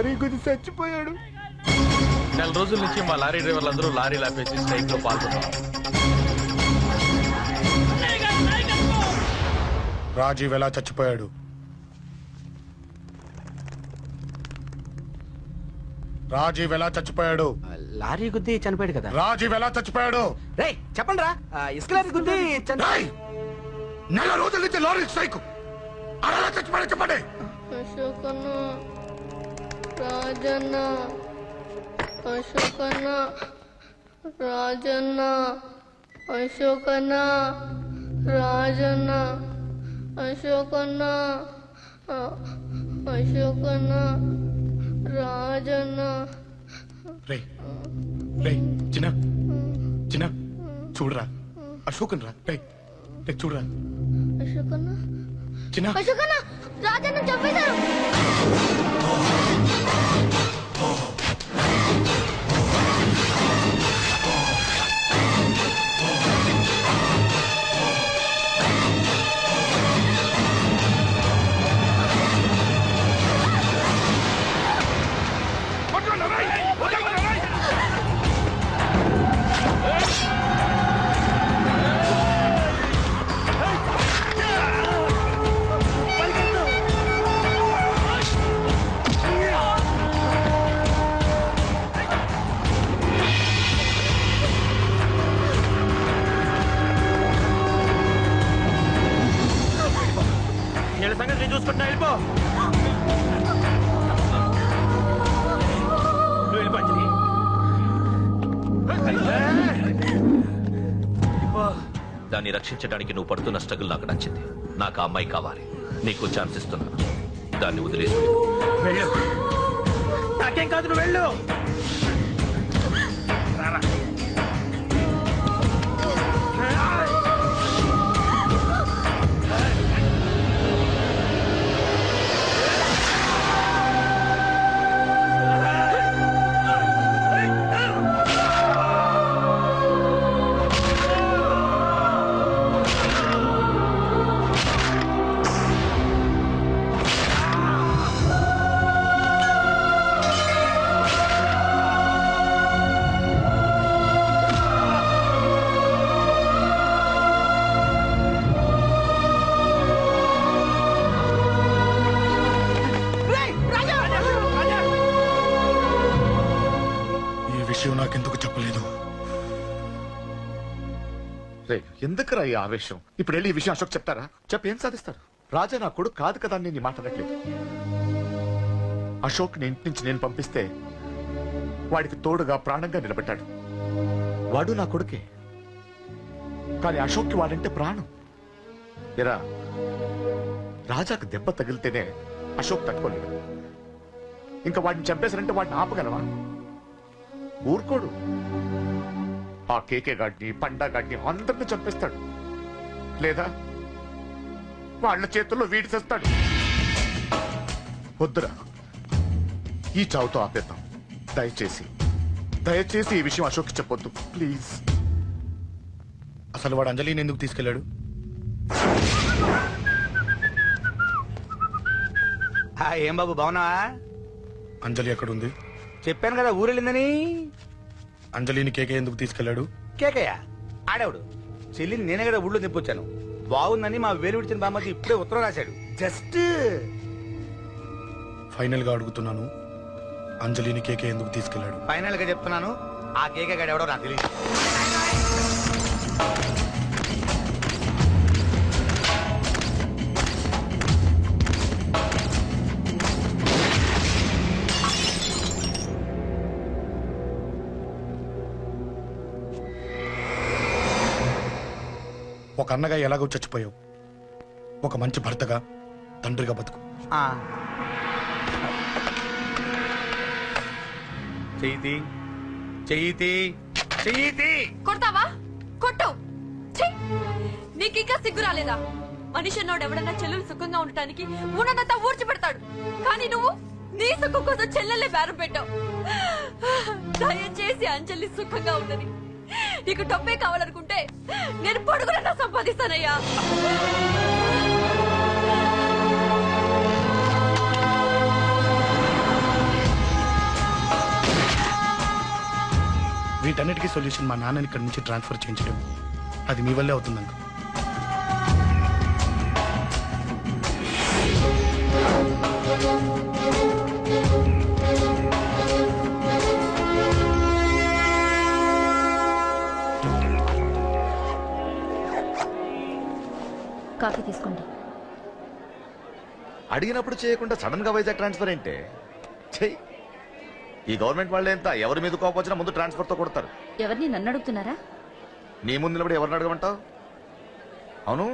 Lorry గుద్ది చచ్చిపోయాడు. నెల రోజుల నుంచి మా లారీ డ్రైవర్లందరూ లారీ లాపేసి స్ట్రైక్ లో పాల్గొన్నారు. రాజీవ్ ఎలా చచ్చిపోయాడు? రాజీవ్ ఎలా చచ్చిపోయాడు? లారీ గుద్ది చనిపోయాడు కదా. రాజీవ్ ఎలా చచ్చిపోయాడు? రేయ్ చెప్పండి రా. ఇసుక లారీ గుద్ది నెల రోజుల నుంచి లారీ స్ట్రైక్. అలా చచ్చిపోయాడు చెప్పండి. అశోకన్న, రాజన్న, అశోకన్న, రాజన్న, అశోకన్న, రాజన్న, అశోకన్న, అశోకన్న, రాజన్న. రే రే చిన్న చిన్న చూడరా అశోకన్ రా. రే రే చూడరా అశోకన్న, చిన్న. అశోకన్న, రాజన్న చంపేశారు. సంగతి నేను చూసుకుంటున్నా. వెళ్ళిపో. వెళ్ళిపో అంజలి. దాన్ని రక్షించడానికి నువ్వు పడుతున్న స్ట్రగుల్ నాకు నచ్చింది. నాకు ఆ అమ్మాయి కావాలి. నీకు ఛాన్స్ ఇస్తున్నాను. దాన్ని వదిలేసి వెళ్ళు. నాకేం కాదు, నువ్వు వెళ్ళు. నాకెందుకు చెప్పలేదు? ఎందుకురా ఈ ఆవేశం? ఇప్పుడు వెళ్ళి ఈ విషయం అశోక్ చెప్తారా? చెప్పి ఏం సాధిస్తారు? రాజా నా కొడుకు కాదు కదా అని నేను మాట్లాడట్లేదు. అశోక్ ని ఇంటి నుంచి నేను పంపిస్తే వాడికి తోడుగా ప్రాణంగా నిలబెట్టాడు. వాడు నా కొడుకే, కానీ అశోక్కి వాడంటే ప్రాణం. ఎరా, రాజాకు దెబ్బ తగిలితేనే అశోక్ తట్టుకోలేడు. ఇంకా వాడిని చంపేశారంటే వాడిని ఆపగలవా? ఊరుకోడు. ఆ కేకే గాడిని, పండా గాడిని అందరిని చంపేస్తాడు. లేదా వాళ్ళ చేతుల్లో వీడి చేస్తాడు. వద్దురా, ఈ చావుతో ఆపేద్దాం. దయచేసి దయచేసి ఈ విషయం అశోక్ చెప్పొద్దు ప్లీజ్. అసలు వాడు అంజలిని ఎందుకు తీసుకెళ్లాడు? ఏం బాబు బాగున్నావా? అంజలి ఎక్కడుంది? చెప్పాను కదా ఊరెళ్ళిందని. అంజలిని కేకే ఎందుకు తీసుకెళ్లాడు? కేకయ్య ఆడేవాడు. చెల్లిని నేనే కదా ఊళ్ళో నింపొచ్చాను. బాగుందని మా వేలు విడిచిన బామ్మకి ఇప్పుడే ఉత్తరం రాశాడు. జస్ట్ ఫైనల్ గా అడుగుతున్నాను, అంజలిని కేకే ఎందుకు తీసుకెళ్లాడు? ఫైనల్ గా చెప్తున్నాను, ఆ కేకే గాడు ఎవడో నాకు తెలియదు. ఒక అన్నగా ఎలాగో చచ్చిపోయావు, ఒక మంచి భర్తగా, తండ్రిగా బతుకు. చెయ్యితి చెయ్యితి చెయ్యితి. కొడతావా? కొట్టు. నీకింకా సిగ్గు రాలేదా? మనిషి అన్నోడు ఎవడన్నా చెల్లెలు సుఖంగా ఉండటానికి ఉన్నదంతా ఊడ్చి పెడతాడు. కానీ నువ్వు నీ సుఖం కోసం చెల్లెల్లే బేరం పెట్టావు. దయచేసి అంజలి సుఖంగా ఉండని. నీకు డబ్బే కావాలనుకుంటే నేను పొడుగునన్నా సంపాదిస్తానయ్యా. వీటన్నిటికీ సొల్యూషన్ మా నాన్నని ఇక్కడి నుంచి ట్రాన్స్ఫర్ చేయించడం. అది మీ వల్లే అవుతుంది అంకుల్. కాఫీ తీసుకోండి. అడిగినప్పుడు చేయకుండా సడన్ గా వైజాగ్ ట్రాన్స్ఫర్ ఏంటే? చెయ్యి. ఈ గవర్నమెంట్ వాళ్ళే ఎంత ఎవరి మీద కోపం వచ్చినా ముందు ట్రాన్స్ఫర్ తో కొడతారు. ఎవరిని నన్ను అడుగుతున్నారా? నీ ముందు నిలబడి ఎవరిని అడగమంటావు? అవును,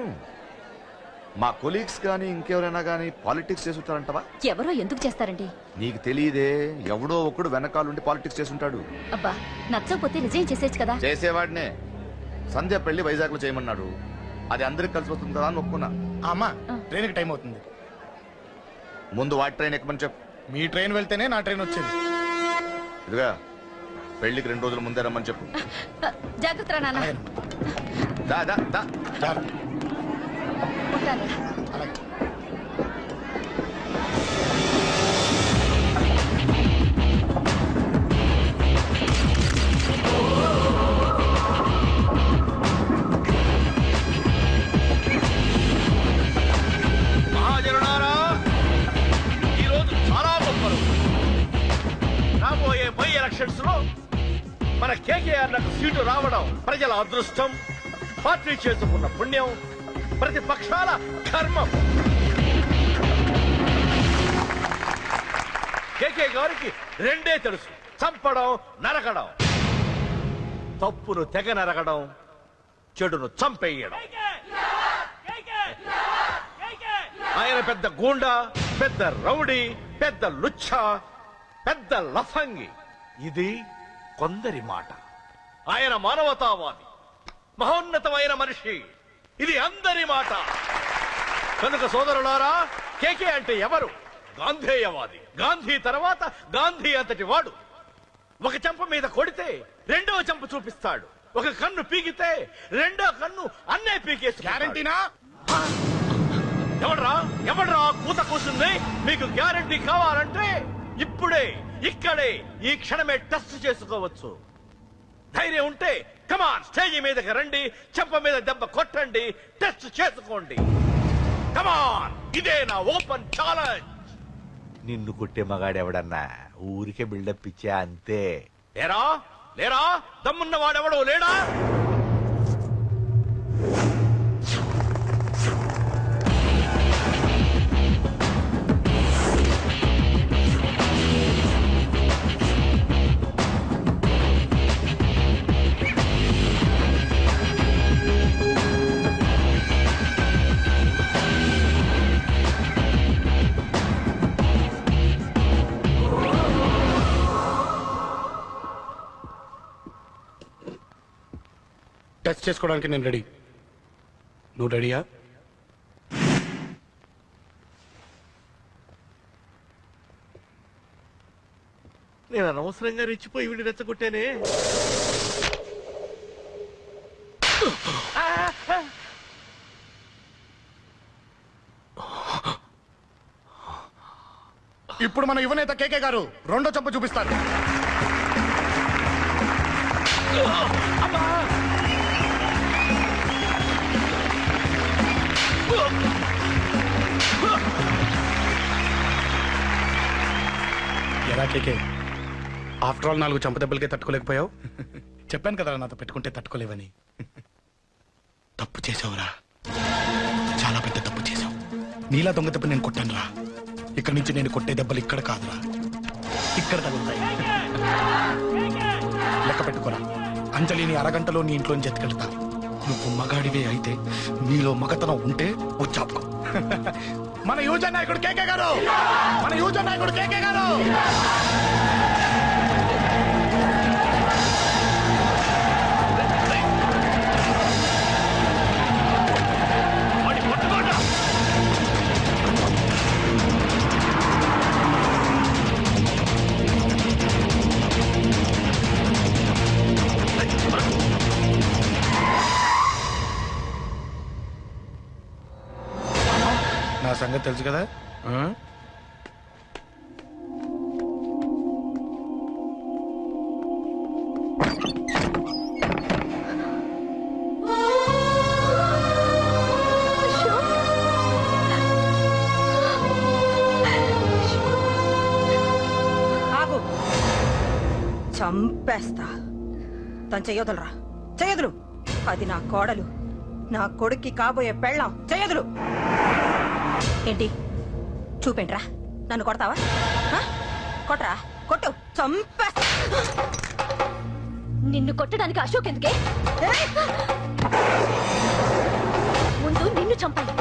మా కొలీగ్స్ కానీ ఇంకెవరైనా కానీ పాలిటిక్స్ చేస్తుంటారంటవా? ఎవరో ఎందుకు చేస్తారండి? నీకు తెలియదే, ఎవడో ఒకడు వెనకాలండి పాలిటిక్స్ చేస్తుంటాడు. అబ్బా, నచ్చకపోతే రిజైన్ చేసేచ్చు కదా. చేసేవాడినే. సంధ్య పెళ్లి వైజాగ్ లో చేయమన్నాడు. అది అందరికి కలిసి వస్తుంది కదా అని ఒప్పుకున్నా. అమ్మా, ట్రైన్కి టైం అవుతుంది. ముందు వాటి ట్రైన్ ఎక్కమని చెప్పు. మీ ట్రైన్ వెళ్తేనే నా ట్రైన్ వచ్చేది. ఇదిగా పెళ్లికి 2 రోజుల ముందే రమ్మని చెప్పు. జాగ్రత్త రా నాన్న. దా దా దా. జాగ్రత్త. ఉంటాను. అలాగే. మహాజనులారా, ఈరోజు చాలా గొప్ప రోజు. రాబోయే బై ఎలక్షన్స్ లో మన కేకేఆర్ నాకు సీటు రావడం ప్రజల అదృష్టం, పార్టీ చేసుకున్న పుణ్యం, ప్రతిపక్షాల కర్మం. కేకే గారికి రెండే తెలుసు: చంపడం, నరకడం. తప్పును తెగ నరకడం, చెడును చంపేయడం. ఆయన పెద్ద గూండా, పెద్ద రౌడీ, పెద్ద లుచ్చ, పెద్ద లఫంగి. ఇది కొందరి మాట. ఆయన మానవతావాది, మహోన్నతమైన మనిషి. ఇది అందరి మాట. కనుక సోదరులారా, కేకే అంటే ఎవరు? గాంధేయవాది. గాంధీ తర్వాత గాంధీ అంతటి వాడు. ఒక చెంప మీద కొడితే రెండో చెంప చూపిస్తాడు. ఒక కన్ను పీకితే రెండో కన్ను అన్నే పీకేసి. గ్యారంటీనా? ఎవడ్రా కూత కూసింది? మీకు గ్యారంటీ కావాలంటే ఇప్పుడే, ఇక్కడే, ఈ క్షణమే టెస్ట్ చేసుకోవచ్చు. ధైర్యం ఉంటే కమాన్, స్టేజీ మీదకి రండి, చెంప మీద దెబ్బ కొట్టండి, టెస్ట్ చేసుకోండి. కమాన్, ఇదే నా ఓపెన్ ఛాలెంజ్. నిన్ను కొట్టే మగాడెవడన్నా ఊరికే బిల్డప్ ఇచ్చా అంతే. లేరా లేరా దమ్మున్న వాడెవడో లేడా? టెస్ట్ చేసుకోవడానికి నేను రెడీ. నువ్వు రెడీయా? నేను అనవసరంగా రెచ్చిపోయి వీడిని రెచ్చగొట్టానే. ఇప్పుడు మన యువనేత కేకే గారు రెండో చెంప చూపిస్తారు. ఎలా కేకే, ఆఫ్టర్ ఆల్ 4 చంపదెబ్బలకే తట్టుకోలేకపోయావు? చెప్పాను కదా నాతో పెట్టుకుంటే తట్టుకోలేవని. తప్పు చేసావురా, చాలా పెద్ద తప్పు చేసావు. నీలా దొంగ దెబ్బ నేను కొట్టానురా. ఇక్కడి నుంచి నేను కొట్టే దెబ్బలు ఇక్కడ కాదురా, ఇక్కడ తగులుతాయి. లెక్క పెట్టుకోరా, అంజలిని అరగంటలో నీ ఇంట్లోంచి ఎత్తుకెళ్తా. నువ్వు మగాడివే అయితే, నీలో మగతనం ఉంటే వచ్చాపుకో. మన యువజన నాయకుడు కేకే గారు, మన యువజన నాయకుడు కేకే గారు. నా సంగతి తెలుసు కదా. చంపేస్తా. తను చెయ్యొదలరా, చెయ్యదులు. అది నా కోడలు, నా కొడుక్కి కాబోయే పెళ్ళాం. చెయ్యదులు. ఏంటి చూపేంట్రా? నన్ను కొడతావా? కొట్రా, కొట్టు, చంపేస్తా. నిన్ను కొట్టడానికి అశోక్ ఎందుకే? ముందు నిన్ను చంపాలి,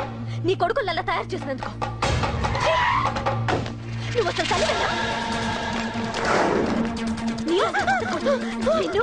నీ కొడుకులలా తయారు చేసినందుకు. నువ్వు అసలు తల్లివేనా? నిన్ను